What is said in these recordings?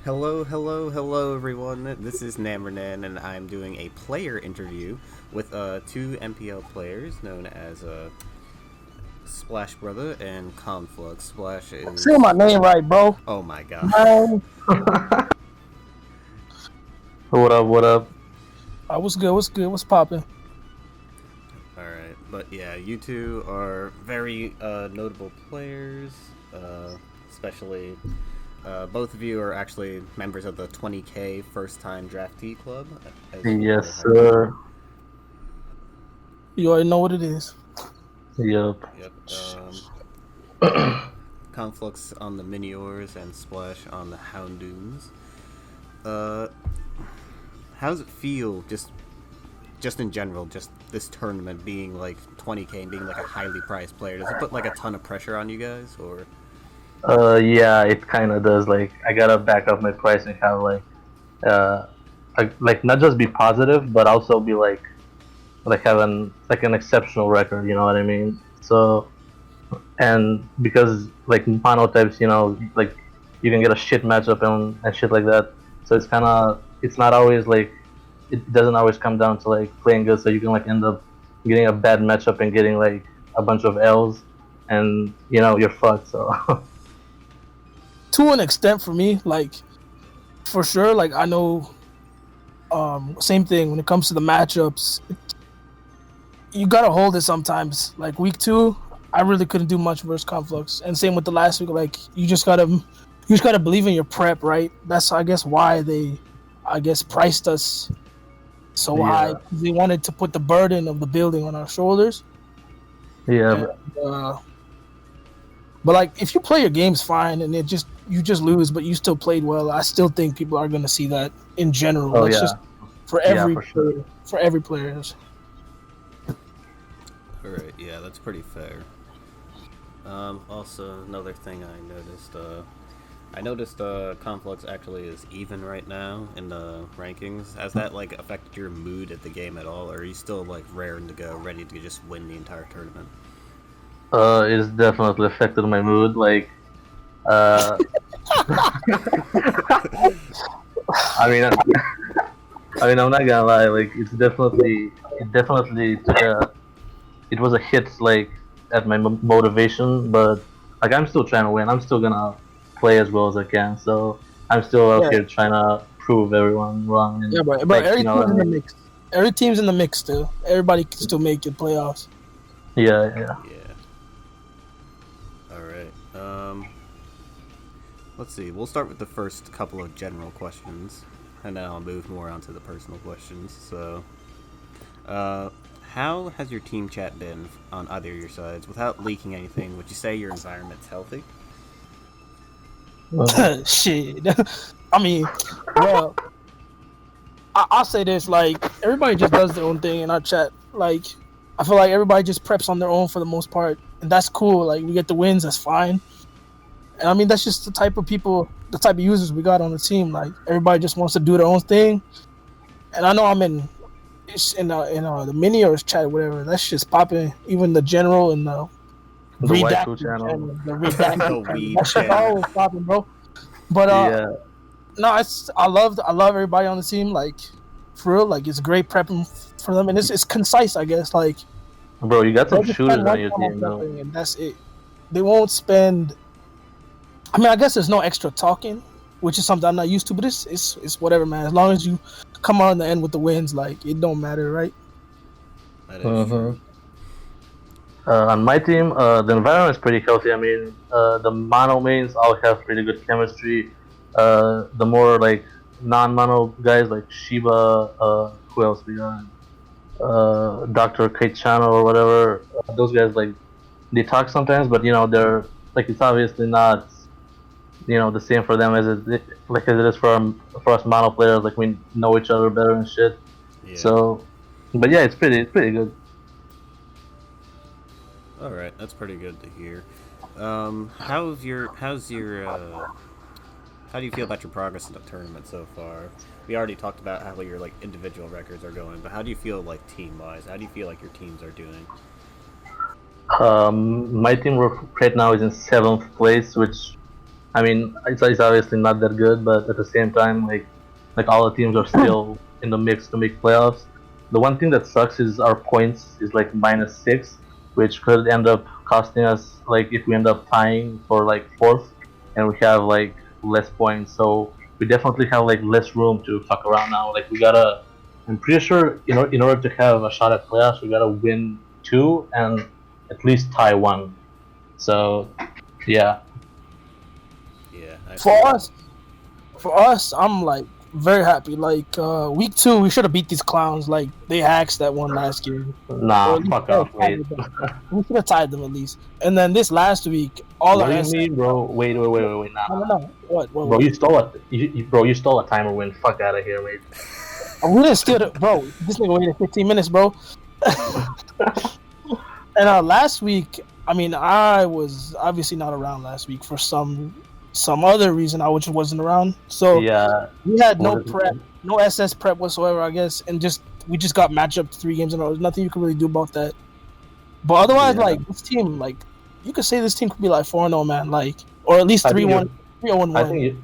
Hello, everyone. This is Nambernan, and I'm doing a player interview with two MPL players known as Splash Brother and Conflux. Splash Say my is. name right, bro. Oh my god. Man, What up? What up? what's good? What's good? What's popping? Alright, but yeah, you two are very notable players, especially. Both of you are actually members of the 20K First Time Draftee Club, as you may Yes, have heard. sir. You already know what it is. Yup. Yep. Conflux on the Miniors and Splash on the Houndooms. Uh, how does it feel, just in general, just this tournament being like 20K and being like a highly prized player? Does it put like a ton of pressure on you guys, or? Yeah, it kind of does. Like, I gotta back up my price and kind of uh, like not just be positive, but also be like having like an exceptional record. You know what I mean? So, and because like monotypes, like you can get a shit matchup and shit like that. So it's not always like it doesn't always come down to like playing good. So you can like end up getting a bad matchup and getting like a bunch of L's, and you're fucked. So To an extent, for me, like for sure, like I know. Same thing when it comes to the matchups. You gotta hold it sometimes. Like week two, I really couldn't do much versus Conflux, and same with the last week. Like you just gotta believe in your prep, right? That's I guess why they priced us so high. yeah, They wanted to put the burden of the building on our shoulders. yeah, And, but like, if you play your games fine and you just lose, but you still played well, I still think people are gonna see that in general. oh That's yeah, just for yeah, every for sure. player. For every player. Alright, yeah, that's pretty fair. Also, another thing I noticed Conflux actually is even right now in the rankings. Has that like affected your mood at the game at all, or are you still like raring to go, ready to just win the entire tournament? It's definitely affected my mood. Like, uh, I mean, I'm not gonna lie. Like, it definitely it was a hit like at my motivation, but like I'm still trying to win. I'm still gonna play as well as I can. So I'm still out Yeah, here trying to prove everyone wrong yeah, and but like every team's in the mix. Every team's in the mix still. Everybody can still make it playoffs. yeah, yeah. Yeah. Alright. Let's see. We'll start with the first couple of general questions, and then I'll move more onto the personal questions. So, uh, how has your team chat been on either of your sides? Without leaking anything, would you say your environment's healthy? Shit. I mean, well, I'll say this: like everybody just does their own thing in our chat. Like I feel like everybody just preps on their own for the most part, and that's cool. Like we get the wins, that's fine. And I mean, that's just the type of people, the type of users we got on the team. Like everybody just wants to do their own thing. And I know I'm in it's in the mini or chat, whatever. That's just popping. Even the general and the The waifu redacted channel. channel, the redacted The channel. weed That shit channel. always popping, bro. But Yeah, no, I love everybody on the team. Like for real, like it's great prepping for them, and it's concise. I guess like bro, you got some they'll just spend shooters one on your time on team though. prepping, and that's it. They won't spend. I mean, I guess there's no extra talking, which is something I'm not used to. But it's whatever, man. As long as you come out in the end with the wins, like it don't matter, right? That is true. Hmm. On my team, the environment is pretty healthy. I mean, the mono mains all have pretty good chemistry. The more like non-mono guys like Shiba, who else we got? Doctor Channel or whatever. Those guys like they talk sometimes, but they're like it's obviously not the same for them as it is for us mono players. Like we know each other better and shit. Yeah. So, but yeah, it's pretty good. All right, that's pretty good to hear. How do you feel about your progress in the tournament so far? We already talked about how your like individual records are going, but how do you feel like team wise? How do you feel like your teams are doing? My team right now is in seventh place, which I mean, it's obviously not that good, but at the same time, like all the teams are still in the mix to make playoffs. The one thing that sucks is our points is like -6, which could end up costing us like if we end up tying for like fourth, and we have like less points. So we definitely have like less room to fuck around now. Like we gotta. I'm pretty sure in order to have a shot at playoffs, we gotta win two and at least tie one. So yeah. Yeah. I For feel us, for us, I'm like very happy. Like week 2, we should have beat these clowns. Like they hacks that one last game, or Nah, at least fuck off, wait. we should have tied them at least. And then this last week, all What our do you SS. mean, bro? Wait, nah, No, nah, no, nah. no. What? Bro, you stole a timer win. Fuck out of here, mate. We didn't steal it, bro. This nigga waited 15 minutes, bro. And last week, I mean, I was obviously not around last week for some other reason. I just wasn't around, so Yeah. we had no What is- prep, no SS prep whatsoever, I guess, and we just got matched up 3 games in a row. There's nothing you can really do about that. But otherwise, Yeah. like this team, like you could say this team could be like 4-0, man, like or at least I think 3-1, 3-0-1.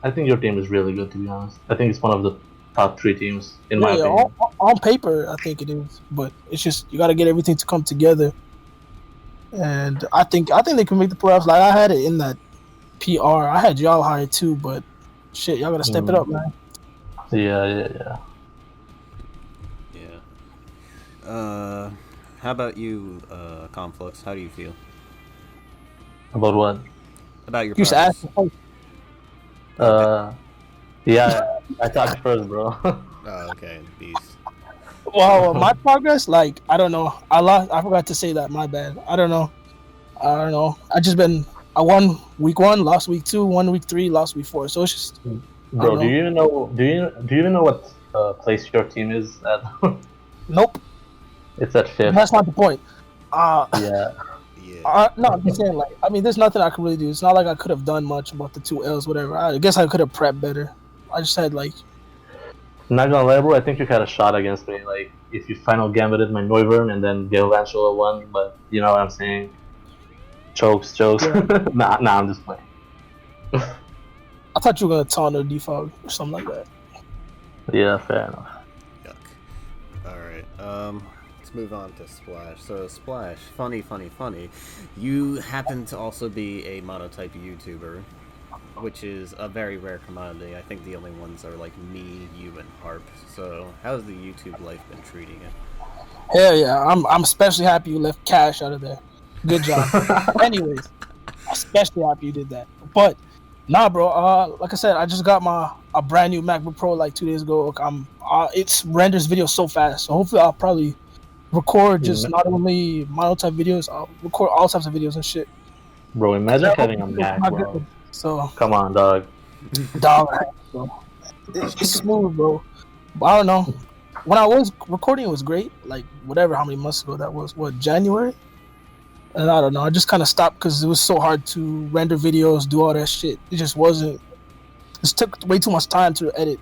I think your team is really good, to be honest. I think it's one of the top 3 teams in my Yeah, opinion. on paper, I think it is, but it's just you got to get everything to come together. And I think they can make the playoffs. Like I had it in that PR. I had y'all high too, but shit, y'all gotta step it up, man. Yeah. Yeah. How about you, Conflux? How do you feel About what? about your You should progress? ask. Yeah, I talked first, bro. Oh, okay, beast. Well, my progress, like I don't know. I forgot to say that. My bad. I don't know. I won week 1, lost week 2, won week 3, lost week 4. So it's just Bro, know. do you even know? Do you even know what place your team is at? nope. It's at 5th. That's not the point. Yeah. Yeah. No, I'm just saying. Like, I mean, there's nothing I can really do. It's not like I could have done much about the 2 L's, whatever. I guess I could have prepped better. I just had like, Not gonna lie, bro. I think you had a shot against me. Like, if you final gambited my Noivern and then Gale won, but you know what I'm saying? Chokes. Yeah. nah, I'm just playing. I thought you were gonna taunt or defog or something like that. Yeah, fair enough. Yuck. Alright, let's move on to Splash. So, Splash, funny. You happen to also be a monotype YouTuber, which is a very rare commodity. I think the only ones are like me, you, and Harp. So, how's the YouTube life been treating it? Hell yeah, I'm especially happy you left cash out of there. Good job. Anyways, especially happy you did that. But nah, bro. Like I said, I just got a brand new MacBook Pro like 2 days ago. Look, it's renders video so fast. So hopefully I'll probably record just not only monotype videos. I'll record all types of videos and shit. Bro, imagine having a Mac, bro. So Come on, dog. dollar, bro. It's smooth, bro. But I don't know. When I was recording, it was great. Like whatever, how many months ago that was? What, January? And I don't know. I just kind of stopped because it was so hard to render videos, do all that shit. It just wasn't. It took way too much time to edit.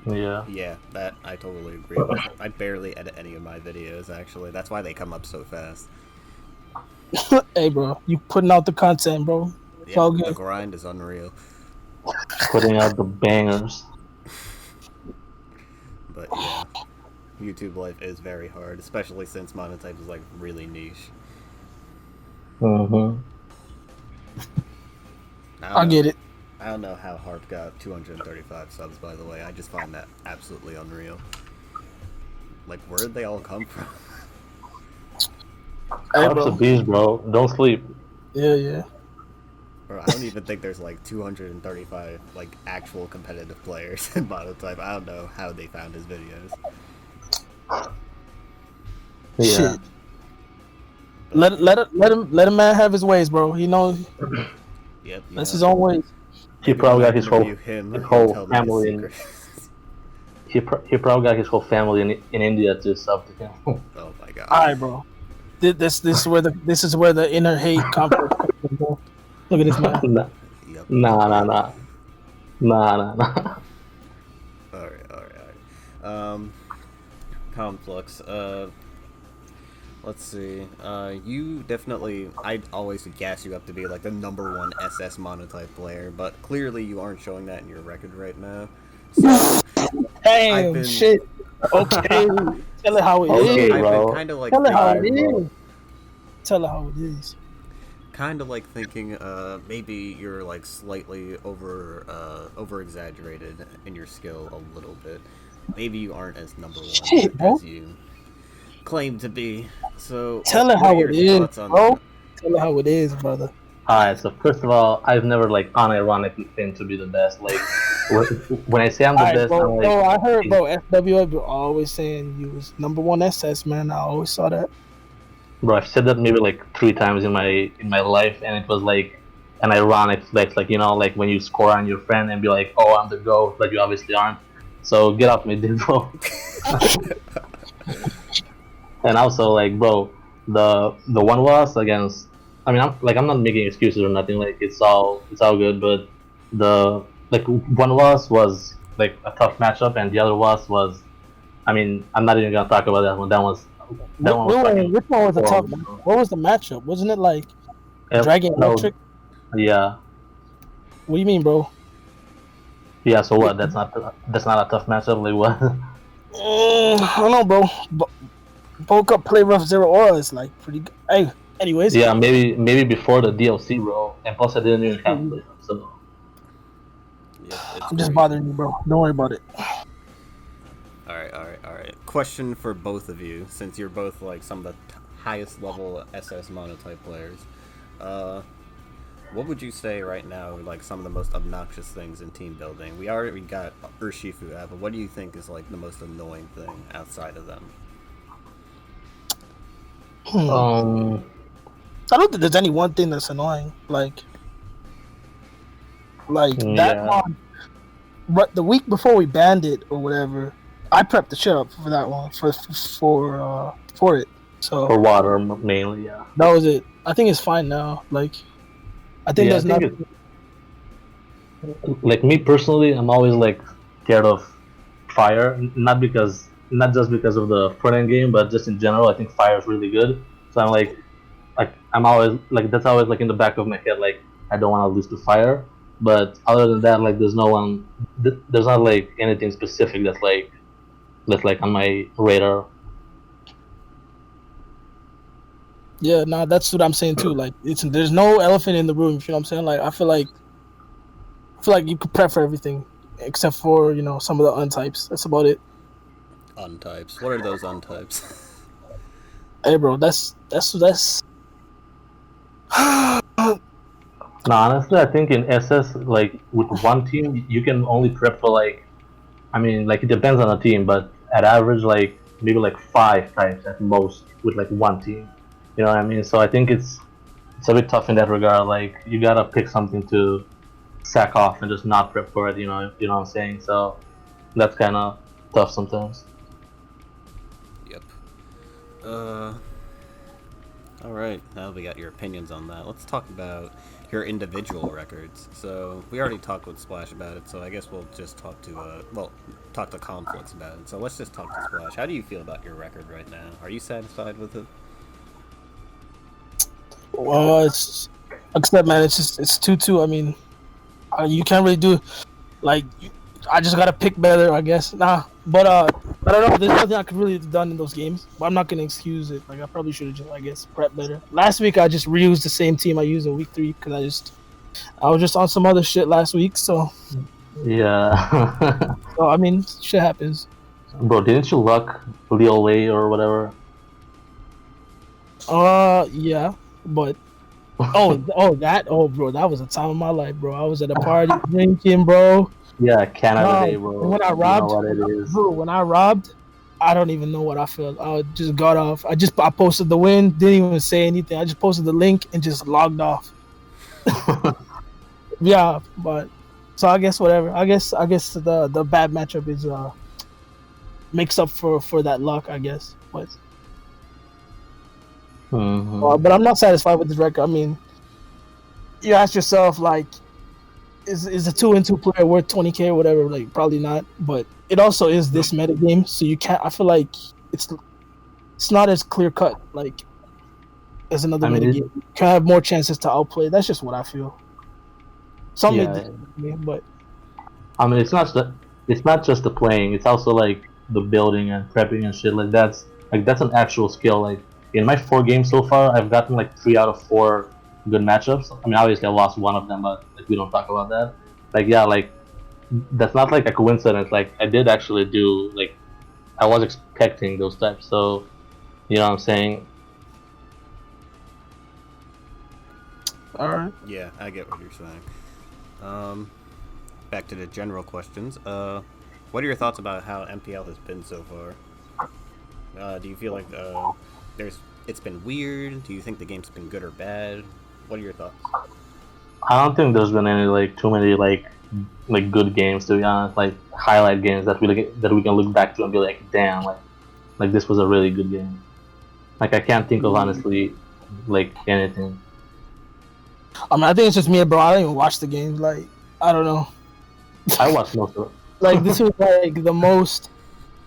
Yeah. Yeah, that I totally agree with. I barely edit any of my videos, actually. That's why they come up so fast. Hey, bro, you putting out the content, bro. It's Yeah, all the good. grind is unreal. Putting out the bangers. But yeah, YouTube life is very hard, especially since monotype is like really niche. Mm-hmm. I get it. I don't know how Harp got 235 subs, by the way. I just find that absolutely unreal. Like, where did they all come from? Hey, Harp's a bro. beast, bro. Don't sleep. Yeah. Bro, I don't even think there's like 235 like actual competitive players in monotype. I don't know how they found his videos. Yeah. Shit. Let a man have his ways, bro. He knows Yep. that's his own ways. He probably got his whole him, his he'll whole tell me his family in, secrets. he probably got his whole family in India to sub to him. Oh my god. All right, bro. This is where the inner hate conflict comes from, bro. Look at this man. Yep. Nah. Alright. Conflux, let's see. You definitely, I'd always gas you up to be like the #1 SS monotype player, but clearly you aren't showing that in your record right now. So I've Damn, been, shit. Okay, tell it how it Okay, is. I've been bro. kind of like Tell it how it Alright, bro. is. Tell it how it is. thinking, maybe you're like slightly over exaggerated in your skill a little bit. Maybe you aren't as #1 Shit, bro. as you claim to be. So Tell it what how are your it is, thoughts on bro. that? Tell it how it is, brother. Alright, so first of all, I've never like unironically claimed to be the best. Like when I say I'm the Alright, best, bro. I'm like, Bro, I heard, bro, SWA bro, always saying you was #1 SS, man. I always saw that. bro, I've said that maybe like 3 times in my life, and it was like an ironic flex, like like when you score on your friend and be like, "Oh, I'm the GOAT," but you obviously aren't. So get off me, dude, bro. And also, like, bro, the one was against. I mean, I'm not making excuses or nothing. Like, it's all good. But the like one was like a tough matchup, and the other was. I mean, I'm not even gonna talk about that one. That one was fucking Which one was the tough? horrible, bro. What was the matchup? Wasn't it like Dragon No, Electric? yeah, What do you mean, bro? yeah. So what? That's not a tough matchup. Like what? I don't know, bro. Bulk up play rough 0 aura is like pretty good. Hey, anyways. Yeah, maybe before the DLC, bro. And plus, I didn't even have to. So Yeah, I'm just bothering you, bro. Don't worry about it. Alright. Question for both of you, since you're both like some of the highest level SS monotype players. What would you say right now are like some of the most obnoxious things in team building? We already got Urshifu out, but what do you think is like the most annoying thing outside of them? I don't think there's any one thing that's annoying. Like that yeah, one. But the week before we banned it or whatever, I prepped the shit up for that one for it. So for water mainly. Yeah. that was it. I think it's fine now. Like I think Yeah, there's I think nothing. Like me personally, I'm always like scared of fire. Not just because of the front end game, but just in general. I think fire is really good. So I'm like I'm always like that's always like in the back of my head. Like I don't want to lose to fire. But other than that, like there's not like anything specific that's like on my radar. Yeah, nah, that's what I'm saying too. Like there's no elephant in the room. You know what I'm saying? Like I feel like you could prep for everything except for some of the untypes. That's about it. Untypes. What are those untypes? Hey, bro, that's. No, honestly, I think in SS, like with one team, you can only prep for like, I mean, like it depends on the team, but at average, like maybe like 5 types at most with like one team. You know what I mean? So I think it's a bit tough in that regard. Like you gotta pick something to sack off and just not prep for it. You know what I'm saying? So that's kind of tough sometimes. Yep. Alright, now we got your opinions on that. Let's talk about your individual records. So, we already talked with Splash about it, so I guess we'll just talk to Conflux about it. So let's just talk to Splash. How do you feel about your record right now? Are you satisfied with it? Well, it's like I said, man. It's 2-2. I mean, you can't really do like. I just gotta pick better, I guess. Nah, but I don't know. There's nothing I could really have done in those games. But I'm not gonna excuse it. Like I probably should have just, I guess, prepped better. Last week I just reused the same team I used in week 3 because I was just on some other shit last week. So Yeah. I mean, shit happens. Bro, didn't you luck Leo Way or whatever? Yeah, but bro, that was a time of my life, bro. I was at a party drinking, bro. Yeah, Canada Day, bro. And when I You know robbed, what it is. when I robbed, I don't even know what I felt. I just got off. I posted the win, didn't even say anything. I just posted the link and just logged off. Yeah, but so I guess whatever. I guess the bad matchup is makes up for that luck, I guess. But but I'm not satisfied with this record. I mean, you ask yourself like, is a 2-2 player worth 20K or whatever? Like probably not. But it also is this meta game, so you can't. I feel like it's not as clear cut like as another I mean, metagame. You can have more chances to outplay. That's just what I feel. Some may yeah. disagree, but I mean, it's not just the playing. It's also like the building and prepping and shit. That's an actual skill. Like in my 4 games so far, I've gotten like 3 out of 4 good matchups. I mean, obviously I lost one of them, but like we don't talk about that. Like yeah, like that's not like a coincidence. Like I did actually do like I was expecting those types. So you know what I'm saying? all right. Yeah, I get what you're saying. Back to the general questions. What are your thoughts about how MPL has been so far? Do you feel like it's been weird? Do you think the game's been good or bad? What are your thoughts? I don't think there's been any like too many like good games, to be honest. Like highlight games that we can look back to and be like, damn, like this was a really good game. Like I can't think of honestly like anything. I mean, I think it's just me, bro. I don't even watch the games. Like, I don't know. I watched most of it. Like, this was like the most.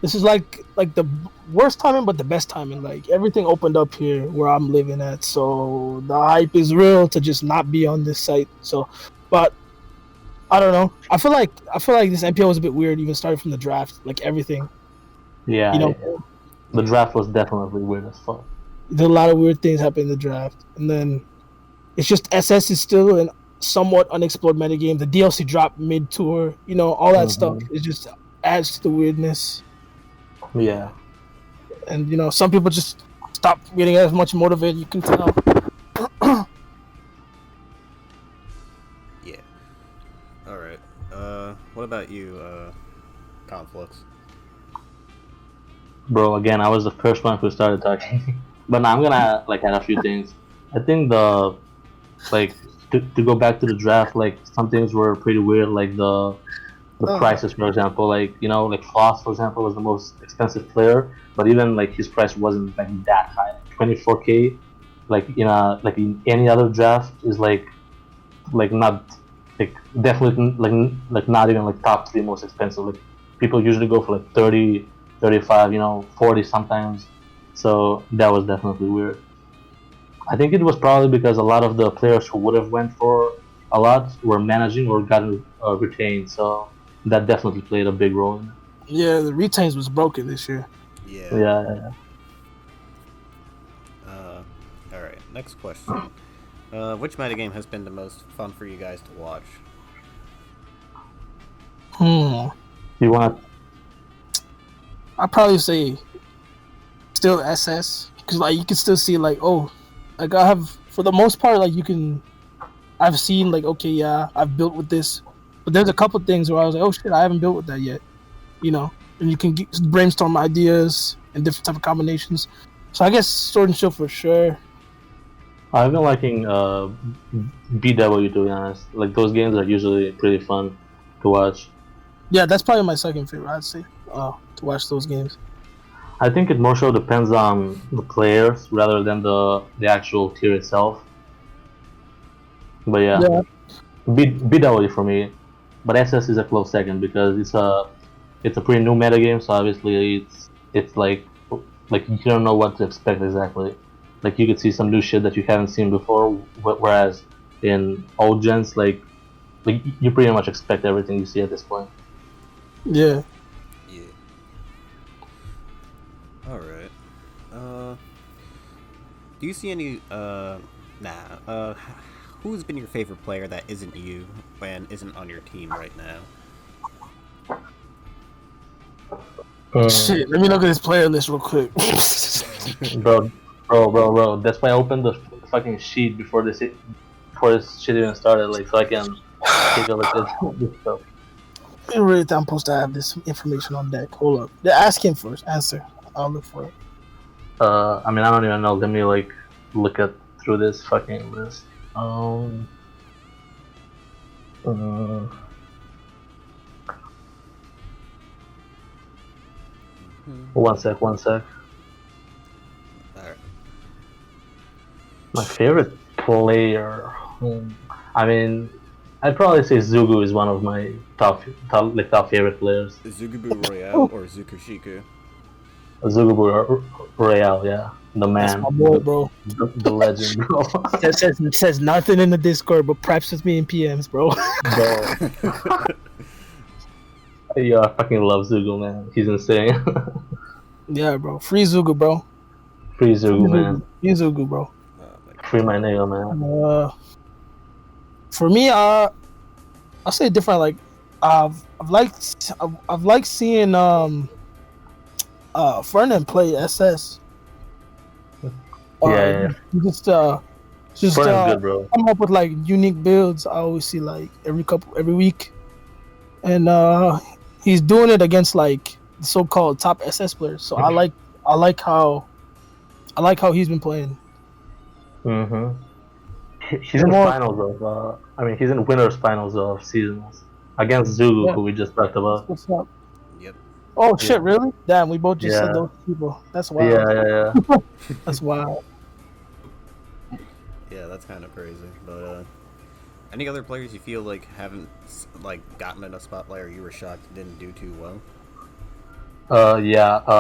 This is like the worst timing, but the best timing. Like everything opened up here where I'm living at, so the hype is real to just not be on this site. So, but I don't know. I feel like this MPL was a bit weird, even starting from the draft. Like everything, Yeah, you know, yeah. The draft was definitely weird as fuck. there's a lot of weird things happen in the draft, and then it's just SS is still an somewhat unexplored metagame. The DLC dropped mid tour, you know, all that stuff. It just adds to the weirdness. Yeah. And you know, some people just stop getting as much motivated. You can tell. Yeah. All right. What about you, Conflux? Bro, again, I was the first one who started talking. But now I'm gonna like add a few things. I think like to go back to the draft, like some things were pretty weird, like the prices, for example. Like you know, like Foss, for example, was the most expensive player, but even like his price wasn't like that high. 24K, like in any other draft is like not like definitely like not even like top 3 most expensive. Like people usually go for like 30, 35, 40 sometimes. So that was definitely weird. I think it was probably because a lot of the players who would have went for a lot were managing or gotten retained. So that definitely played a big role in it. Yeah, the retains was broken this year. Yeah. Yeah. All right. Next question. Which metagame has been the most fun for you guys to watch? You want? I'd probably say still SS because like you can still see like like I have for the most part like I've seen like okay yeah I've built with this, but there's a couple things where I was like oh shit I haven't built with that yet, and you can brainstorm ideas and different type of combinations. So I guess Sword and Shield for sure. I've been liking BW, to be honest. Like those games are usually pretty fun to watch. Yeah, that's probably my second favorite. I'd say to watch those games. I think it more so depends on the players rather than the actual tier itself. But yeah. BW for me, but SS is a close second because it's a pretty new metagame, so obviously it's like you don't know what to expect exactly. Like you could see some new shit that you haven't seen before, whereas in old gens, like you pretty much expect everything you see at this point. Yeah. Yeah. All right. Do you see any? Who's been your favorite player that isn't you and isn't on your team right now? Shit, let me look at this player list real quick. Bro. That's why I opened the fucking sheet before this shit even started, like so I can take a look at this stuff. I'm supposed to have this information on deck. Hold up. Ask him first. Answer. I'll look for it. I mean, I don't even know. Let me look through this fucking list. One sec. Alright. My favorite player. I mean, I'd probably say Zugu is one of my top favorite players. Zugubu Royale or Zukushiku? Zugubu Royale, yeah, the That's man, my boy, bro. the legend, bro. Says nothing in the Discord, but preps with me in PMs, bro. Bro, yeah, I fucking love Zugu, man. He's insane. Yeah, bro. Free Zugu, bro. Free Free Zugu, man. Zugu. Free Zugu, bro. Oh my Free my god. nigga, man. For me, I'll say different. Like, I've liked seeing Fernan play SS. Yeah, yeah. He just Fernand's good, bro. come up with like unique builds. I always see like every week, and he's doing it against like the so-called top SS players. So I like how he's been playing. Mm-hmm. He's in finals of. I mean, he's in winners finals of seasons against Zugu, Yeah. who we just talked about. What's up? Yep. Oh shit! Really? Damn, we both just said Yeah. those people. That's wild. Yeah. That's wild. Yeah, that's kind of crazy. But any other players you feel like haven't like gotten in a spotlight or you were shocked didn't do too well?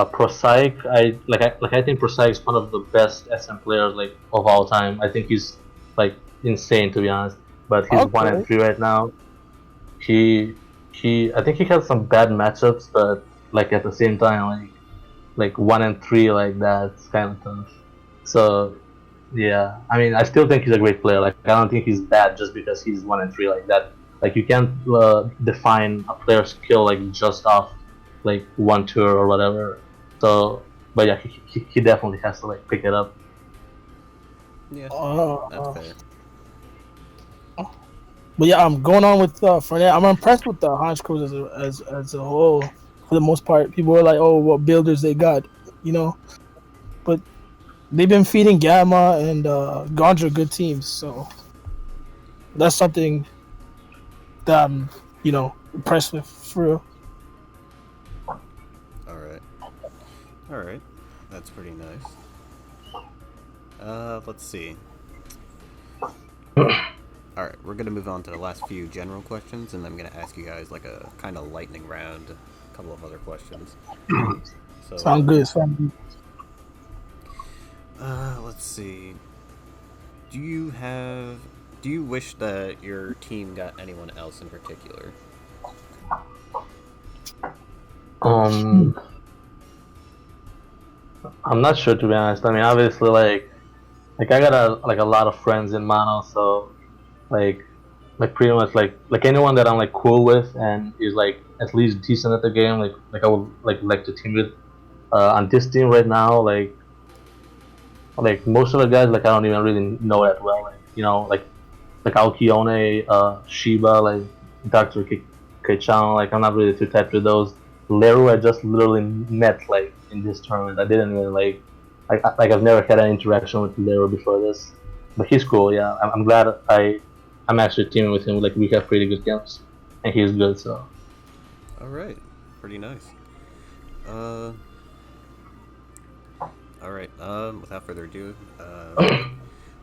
Prosaic. I think Prosaic is one of the best SM players like of all time. I think he's like insane, to be honest. But he's 1-3 right now. I think he had some bad matchups, but like at the same time, like 1-3 like that's kind of tough. So yeah, I mean, I still think he's a great player. Like I don't think he's bad just because he's 1-3 like that. Like you can't define a player's skill like just off like one tour or whatever. So, but yeah, he definitely has to like pick it up. Yeah, that's fair. But yeah, I'm going on with Fernan. I'm impressed with the Hans Cruz as a whole. For the most part, people are like, "Oh, what builders they got," you know. But they've been feeding Gamma and Gondra good teams, so that's something that I'm, impressed with for real. All right, that's pretty nice. Let's see. All right, we're gonna move on to the last few general questions, and I'm gonna ask you guys like a kind of lightning round, a couple of other questions. So, Sound good. let's see. Do you wish that your team got anyone else in particular? I'm not sure, to be honest. I mean, obviously, like I got a lot of friends in Mono, so like pretty much like anyone that I'm like cool with and is like at least decent at the game, like I would like to team with. On this team right now, like most of the guys, like I don't even really know that well. Like Alkione, Shiba, like Dr. Kichan, like I'm not really too tight with those. Leru, I just literally met like in this tournament. I didn't even I've never had an interaction with Leru before this, but he's cool. Yeah, I'm glad I'm actually teaming with him. Like we have pretty good games, and he's good. So. All right, pretty nice. All right. Without further ado,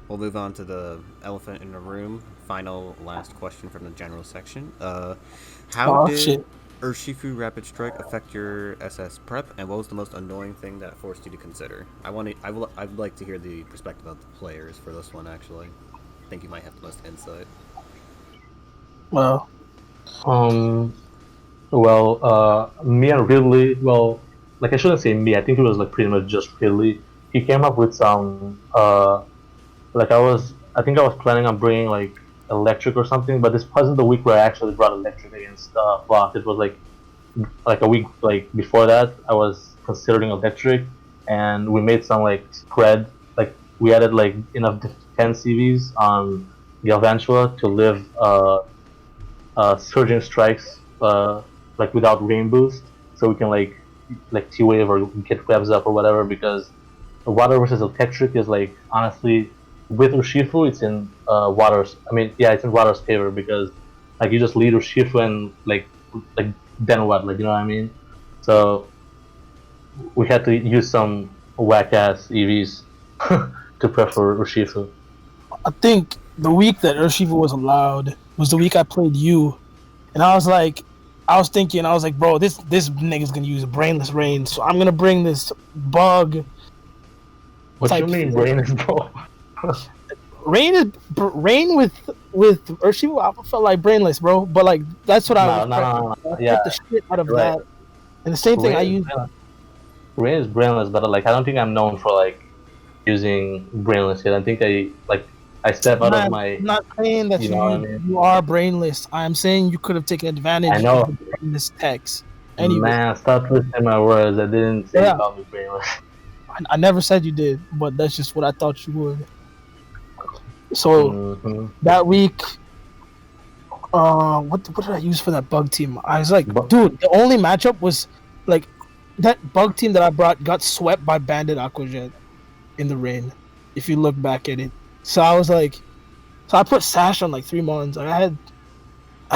we'll move on to the elephant in the room. Last question from the general section. How did Urshifu Rapid Strike affect your SS prep, and what was the most annoying thing that it forced you to consider? I'd like to hear the perspective of the players for this one. Actually, I think you might have the most insight. Well, me and Ridley. Well, like I shouldn't say me. I think it was like pretty much just Ridley. He came up with some. I think I was planning on bringing like electric or something, but this wasn't the week where I actually brought electric against Flock. It was like a week like before that. I was considering electric, and we made some like spread. Like we added like enough 10 CVs on Galvantula to live surging strikes like without rain boost, so we can like T-wave or get webs up or whatever. Because water versus electric is like honestly. With Urshifu, it's in Water's. I mean, yeah, it's in Water's favor because like you just lead Urshifu and like then what? Like you know what I mean? So we had to use some whack ass EVs to prep for Urshifu. I think the week that Urshifu was allowed was the week I played you, and I was like, I was thinking, I was like, bro, this nigga's gonna use brainless rain, so I'm gonna bring this bug. What type you mean, brainless, bro? Rain is rain with Urshifu. I felt like brainless, bro. But like that's what I was. I Yeah, prepped the shit out of right. that, and the same thing I use. Rain is brainless, but like I don't think I'm known for like using brainless yet. I think I step out of my. I'm not saying that You know what I mean? you are brainless. I'm saying you could have taken I advantage know. of the brainless text. Anyway, Man, stop twisting my words. I didn't say you yeah, called me brainless. I never said you did, but that's just what I thought you would. So Mm-hmm. that week, what did I use for that bug team? I was like, But, dude, the only matchup was like that bug team that I brought got swept by Bandit Aquajet in the rain. If you look back at it, so I was like, so I put Sash on like 3 months. Like I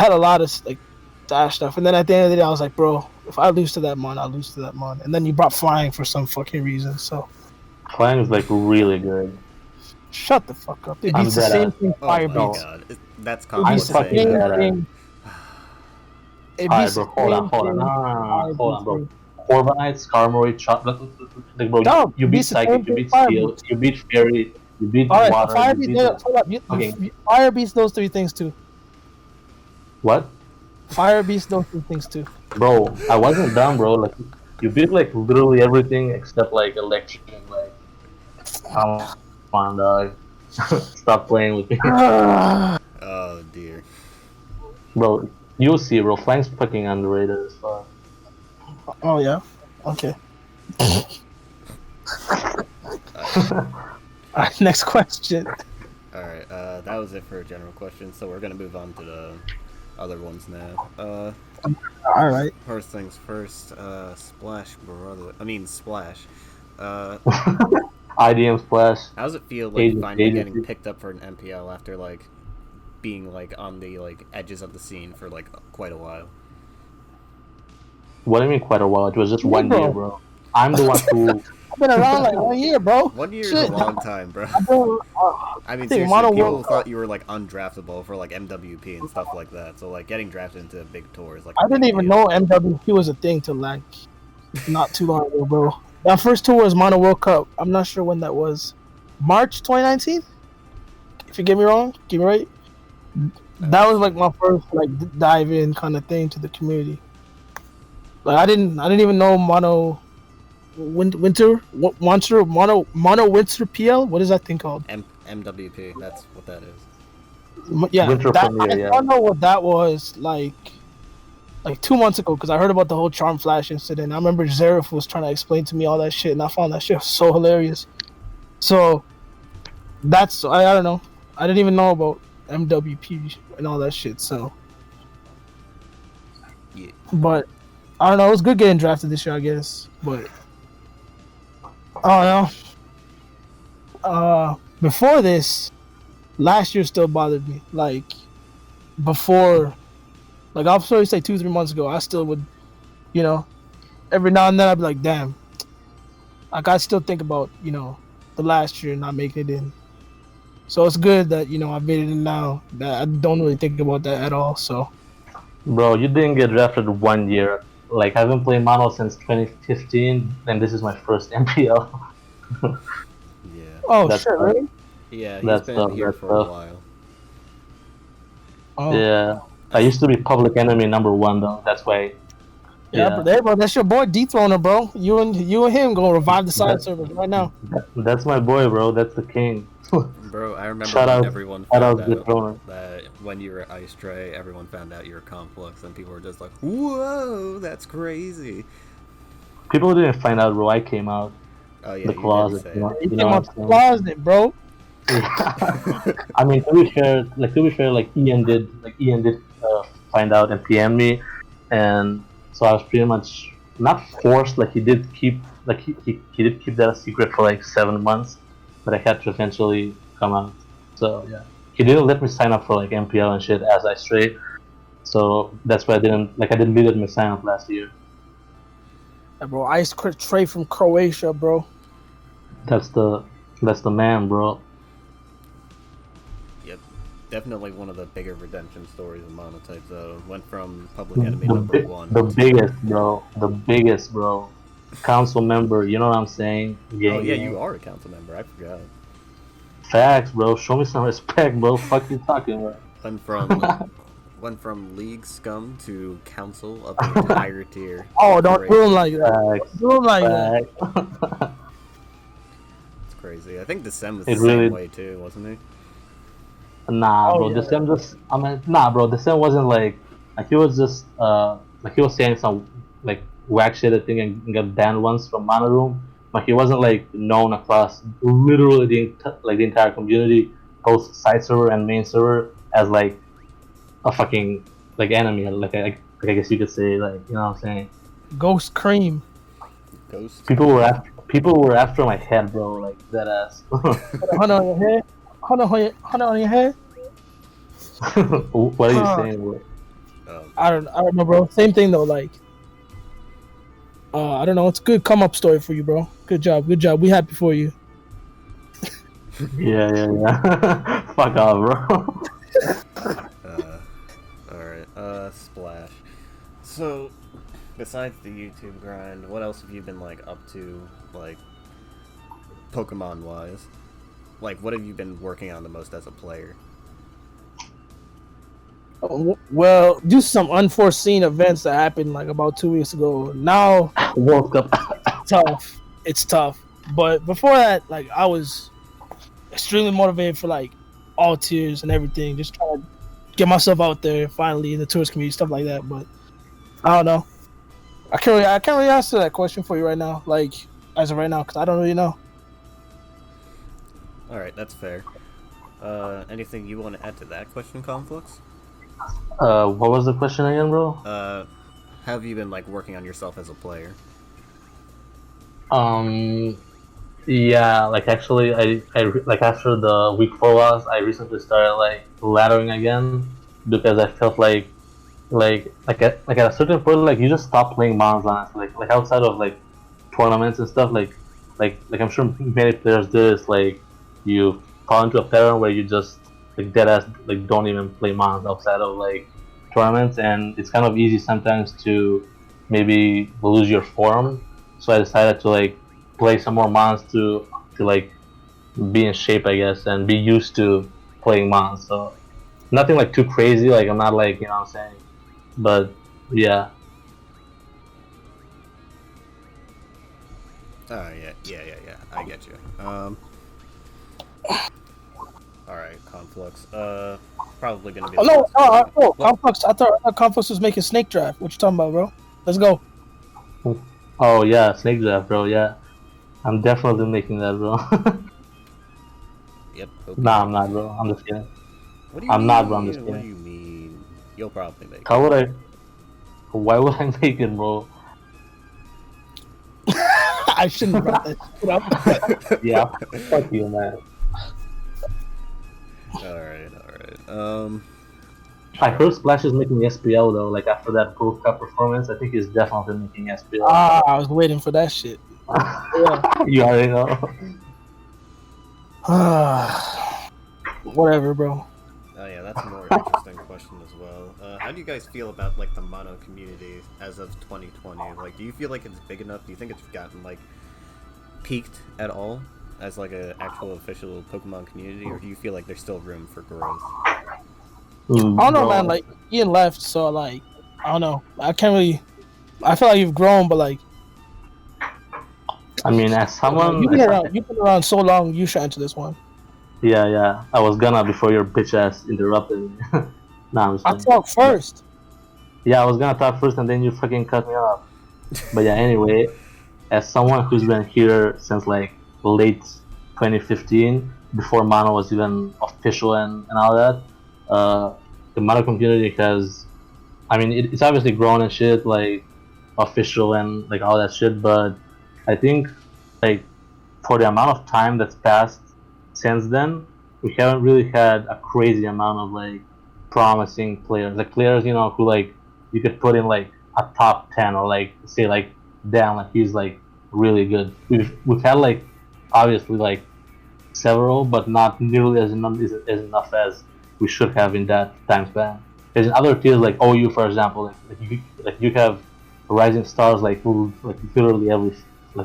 had a lot of like Sash stuff, and then at the end of the day, I was like, bro, if I lose to that mon, I'll lose to that mon. And then you brought Flying for some fucking reason. So Flying is like really good. shut the fuck up. It I'm beats the dead same ass. thing Oh Fire my beats. god, that's It I'm beats Conflux the fucking saying same that. dead ass. thing. It Alright, beats bro, the hold on, same hold on. thing. No, Fire hold on, beats bro. me. Corviknight, Skarmory, like, bro, No, you it beat beats the Psychic, same you thing beat Fire Steel, beats. you beat Fairy, you beat All right, Water, Fire you beats. beat No, hold up. fucking Fire beats those 3 things too. what? Fire beats those 3 things too. Bro, I wasn't dumb, bro. Like you beat like literally everything except like electric and like come on, dog. Stop playing with me, Oh dear. bro. You'll see, bro. Flank's fucking underrated as fuck. Oh yeah. Okay. All right, next question. Alright, that was it for general questions, so we're gonna move on to the other ones now. All right. First things first, Splash. IDM Splash. How does it feel like finally Agency. getting picked up for an MPL after like being like on the like edges of the scene for like quite a while? What do you mean quite a while? It was just 1 bro. year, bro. I'm the one who. I've been around like 1 year, bro. 1 year Shit. is a long time, bro. I mean, think seriously, Mono people World thought you were like undraftable for like MWP and stuff like that. So like getting drafted into a big tour is like. I didn't even know MWP was a thing till like not too long ago, bro. That first tour was Mono World Cup. I'm not sure when that was. March 2019. If you get me wrong, get me right. That was like my first like dive in kind of thing to the community. Like I didn't even know Mono Winter PL. What is that thing called? MWP. That's what that is. Yeah, Winter that, Premier, I yeah. don't know what that was like 2 months ago because I heard about the whole Charm Flash incident. I remember Zareth was trying to explain to me all that shit, and I found that shit so hilarious. So that's I don't know. I didn't even know about MWP and all that shit. So Yeah. but I don't know. It was good getting drafted this year, I guess. But I don't know. Before this, last year still bothered me. Like before, like I'll probably say 2-3 months ago, I still would, every now and then I'd be like, damn. Like I still think about the last year not making it in. So it's good that I've made it in now. That I don't really think about that at all. So. Bro, you didn't get drafted 1 year. Like, I've been playing Mono since 2015, and this is my first MPL. Yeah. Oh That's shit! tough. Really? Yeah, he's That's been tough, here that's for tough. a while. Oh. Yeah. I used to be public enemy #1 though. That's why. Yeah, bro, that's your boy Dethroner, bro. You and him gonna revive the side servers right now. That's my boy, bro. That's the king. Bro, I remember Shout when out- everyone shout found out Dethroner. out that when you were Ice Tray, everyone found out you were Conflux, and people were just like, "Whoa, that's crazy!" People didn't find out, bro. I came out Oh yeah, the you closet. did say You know, it. You you came know out what the I'm closet, bro. saying? I mean, to be fair, like Ian did find out and PM me, and so I was pretty much not forced. Like he did keep he did keep that a secret for like 7 months, but I had to eventually come out. So yeah, he didn't let me sign up for like MPL and shit as I stray. So that's why I didn't deleted my sign up last year. Yeah, bro, Ice Tray from Croatia, bro. That's the man, bro. Yep. Definitely one of the bigger redemption stories of Monotype, though. Went from public enemy number one. The biggest, bro. The biggest, bro. Council member, you know what I'm saying? Oh yeah, you are a council member. I forgot. Facts, bro. Show me some respect, bro. Fuck you talking, bro. Went from league scum to council up to higher tier. Oh, don't do him like that. Facts. Do him like that. Facts. It's crazy. I think Decem was It the really- same way too, wasn't he? Nah, Oh, bro. yeah. Decem just. I mean, nah, bro. Decem wasn't like he was just like he was saying some like whack shit I think and got banned once from Mana Room, but he wasn't like known across literally the entire community, both side server and main server, as like a fucking like enemy. Like I guess you could say, like, you know what I'm saying. Ghost Cream. Ghost. People were after my head, bro. Like that ass. Hold on your head. Hold on your head. What are you saying, bro? I don't know, bro. Same thing though. Like, I don't know. It's a good come up story for you, bro. Good job. We happy for you. Yeah. Fuck off, bro. Alright, Splash. So, besides the YouTube grind, what else have you been, like, up to, like, Pokemon-wise? Like, what have you been working on the most as a player? Well, due to some unforeseen events that happened like about 2 weeks ago, now Woke up. it's tough. But before that, like, I was extremely motivated for like all tiers and everything, just trying to get myself out there finally in the tourist community, stuff like that. But I don't know. I can't really answer that question for you right now, like as of right now, because I don't really know. Alright, that's fair. Anything you want to add to that question, Conflux? What was the question again, bro? How have you been, like, working on yourself as a player? Yeah, like actually, I like after the week 4 loss, I recently started like laddering again because I felt like at a certain point, like you just stop playing Mons, honestly. Like outside of like tournaments and stuff, like I'm sure many players do this. Like you fall into a pattern where you just like dead ass like don't even play Mons outside of like tournaments, and it's kind of easy sometimes to maybe lose your form. So I decided to like play some more Mons to like be in shape, I guess, and be used to playing Mons. So nothing like too crazy. Like I'm not like, you know what I'm saying, but yeah. Oh, yeah. I get you. Alright, Conflux. Probably gonna be. Conflux. I thought Conflux was making Snake Draft. What you talking about, bro? Let's go. Oh yeah, Snake Draft, bro. Yeah, I'm definitely making that, bro. Yep. Okay. Nah, I'm not, bro. I'm just kidding. What do you I'm mean? not, bro. I'm just What do kidding. you mean? You'll probably make it. How would I? Why would I make it, bro? I shouldn't have brought that shit up. Yeah, fuck you, man. Alright. I heard Splash is making SPL though. Like after that Gold Cup performance, I think he's definitely making SPL. I was waiting for that shit. Yeah. You already know. Whatever, bro. Oh yeah, that's a more interesting question as well. How do you guys feel about like the mono community as of 2020? Like, do you feel like it's big enough? Do you think it's gotten like peaked at all as like an actual official Pokemon community, or do you feel like there's still room for growth? I don't know, Bro. man. Like, Ian left, so like, I don't know. I can't really. I feel like you've grown, but like, I mean, as someone, you've been around so long. You should answer this one. yeah. I was gonna before your bitch ass interrupted me. Nah, I'm just I kidding. talk first. Yeah, I was gonna talk first and then you fucking cut me off. But yeah, anyway, as someone who's been here since like late 2015, before Mono was even official and all that, the Mono community has, I mean, it's obviously grown and shit, like official and like all that shit, but I think like for the amount of time that's passed since then, we haven't really had a crazy amount of like promising players, like players, you know, who like you could put in like a top 10 or like say like damn, like he's like really good. We've had like obviously like several, but not nearly as enough as we should have in that time span. There's in other tiers like OU, for example, you have rising stars who literally every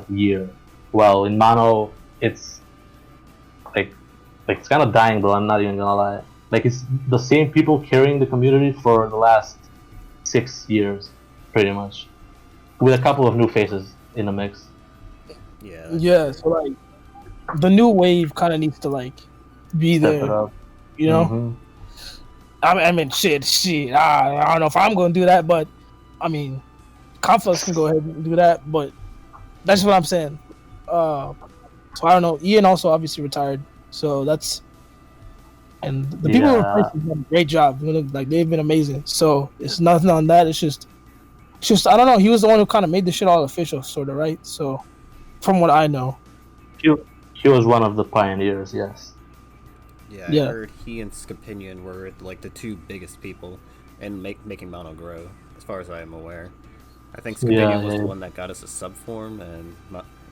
year. Well, in Mono, it's like it's kind of dying, bro. I'm not even gonna lie. Like it's the same people carrying the community for the last 6 years, pretty much, with a couple of new faces in the mix. Yeah. Yeah, so like the new wave kind of needs to like be Step it there, up. you know. Mhm. I mean, shit. I don't know if I'm going to do that, but I mean, Conflux can go ahead and do that. But that's what I'm saying. So I don't know. Ian also obviously retired, so that's and the people who Yeah. replaced him done a great job. You know, like they've been amazing. So it's nothing on that. It's just I don't know. He was the one who kind of made the shit all official, sort of, right? So from what I know, He was one of the pioneers. Yes. Yeah, I Yeah. heard he and Scapinion were like the two biggest people in making Mono grow, as far as I am aware. I think Scapinion was the one that got us a subform, and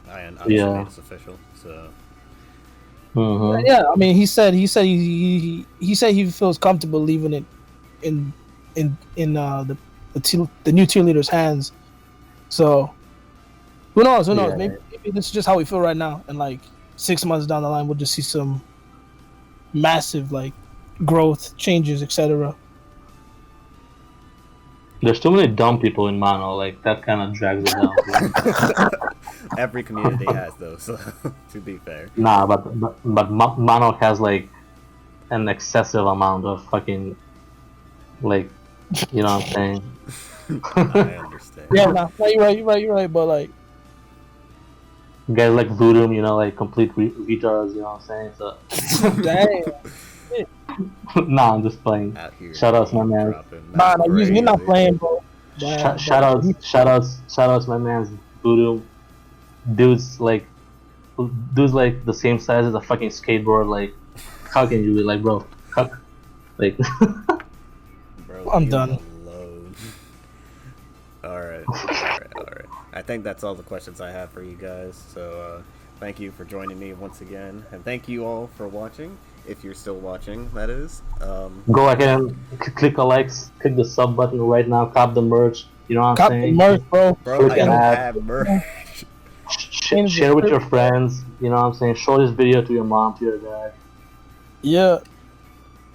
Ian obviously made us official. So Mhm. yeah. I mean, he said he feels comfortable leaving it in the new tier leader's hands. So who knows? Who knows? Yeah. Maybe this is just how we feel right now, and like 6 months down the line, we'll just see some massive like growth, changes, etc. There's too many dumb people in Mono. Like that kind of drags it down. every community has those. So, to be fair, Nah, but Mono has like an excessive amount of fucking like, you know what I'm saying? I understand. Yeah, no, you're right. But like, Guys like Voodoo, you know, like complete retards, you know what I'm saying? So, dang, nah, I'm just playing. Out here, Shout outs, my man. dropping nah, you're not crazy. playing, bro. Damn, Shout outs, my man. Voodoo. Dude's like the same size as a fucking skateboard. Like, how can you be like, bro? Like, Bro, I'm leave done. him alone. All right. I think that's all the questions I have for you guys. So, thank you for joining me once again, and thank you all for watching. If you're still watching, that is. go ahead and click the likes, click the sub button right now, cop the merch. You know what I'm Cop the saying? merch, bro. Bro, I Freaking don't ad. have merch. Share with your friends. You know what I'm saying? Show this video to your mom, to your dad. Yeah.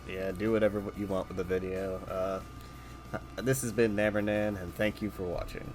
Yeah, do whatever you want with the video. This has been Nevernan, and thank you for watching.